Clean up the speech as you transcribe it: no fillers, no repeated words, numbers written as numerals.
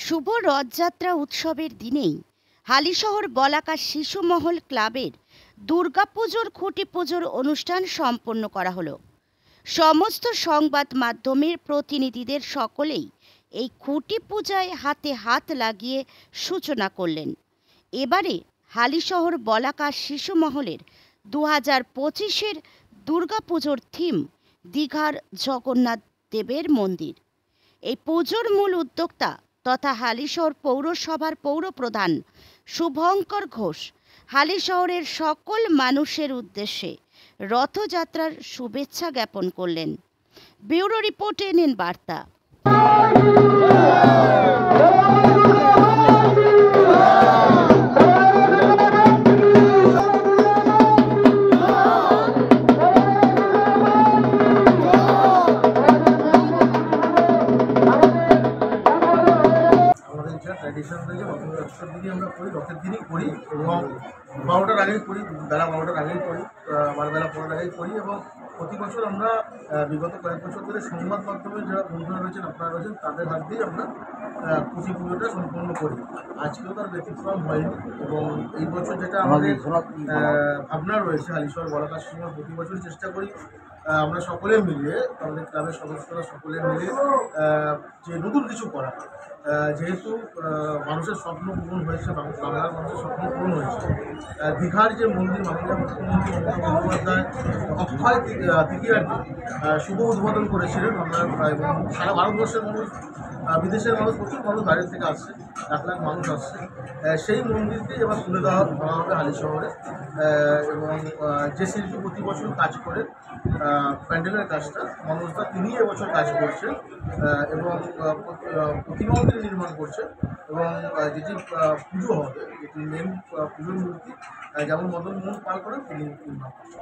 শুভ রথযাত্রা উৎসবের দিনেই হালিশহর বলাকা শিশু মহল ক্লাবের দুর্গাপুজোর খুঁটি পুজোর অনুষ্ঠান সম্পন্ন করা হলো। সমস্ত সংবাদ মাধ্যমের প্রতিনিধিদের সকলেই এই খুঁটি পূজায় হাতে হাত লাগিয়ে সূচনা করলেন। এবারে হালিশহর বলাকা শিশু মহলের 2025-এর দুর্গাপুজোর থিম দীঘার জগন্নাথ দেবের মন্দির। এই পুজোর মূল উদ্যোক্তা তথা হালিশহর পৌরসভার পৌরপ্রধান শুভঙ্কর ঘোষ হালিশহরের সকল মানুষের উদ্দেশ্যে রথযাত্রার শুভেচ্ছা জ্ঞাপন করলেন। ব্যুরো রিপোর্টে নিন বার্তা। ট্র্যাডিশন রয়েছে রথের দিনই আমরা করি, রথের দিনই করি এবং 12টার আগেই করি, বেলা 12টার আগেই করি, বেলা 12টার আগেই করি এবং প্রতি বছর আমরা বিগত কয়েক বছর ধরে সংবাদ মাধ্যমে যারা বন্ধুরা রয়েছেন আপনারা রয়েছেন তাদের হাত দিয়ে আমরা খুশি পুজোটা সম্পন্ন করি। আজকেও তার ব্যতিক্রম হয়নি এবং এই বছর যেটা আমাদের ভাবনা রয়েছে হালিশহর বলাকা সময় প্রতি বছরই চেষ্টা করি আমরা সকলে মিলে, আমাদের ক্লাবের সদস্যরা সকলে মিলে যে নতুন কিছু করা। যেহেতু মানুষের স্বপ্ন পূরণ হয়েছে, বাংলার মানুষের স্বপ্ন পূরণ হয়েছে, দীঘার যে মন্দির মাননীয় মুখ্যমন্ত্রী মমতা বন্দ্যোপাধ্যায় অক্ষয় তৃতীয়ার্থে শুভ উদ্বোধন করেছিলেন আমরা এবং সারা ভারতবর্ষের মানুষ, বিদেশের মানুষ, প্রচুর মানুষ বাইরের থেকে আসছে, 1 লাখ মানুষ আসছে। সেই মন্দিরকে এবার তুলে দেওয়া হবে হালিশহরে এবং যে শিল্পী প্রতি বছর কাজ করে প্যান্ডেলের কাজটা মনোজদা তিনি এবছর কাজ করছেন এবং প্রতিমাও তিনি নির্মাণ করছেন এবং যেটি পুজো হবে, যেটি মেন পুজোর মূর্তি যেমন মদন মোহন পাল করেন তিনি নির্মাণ করছেন।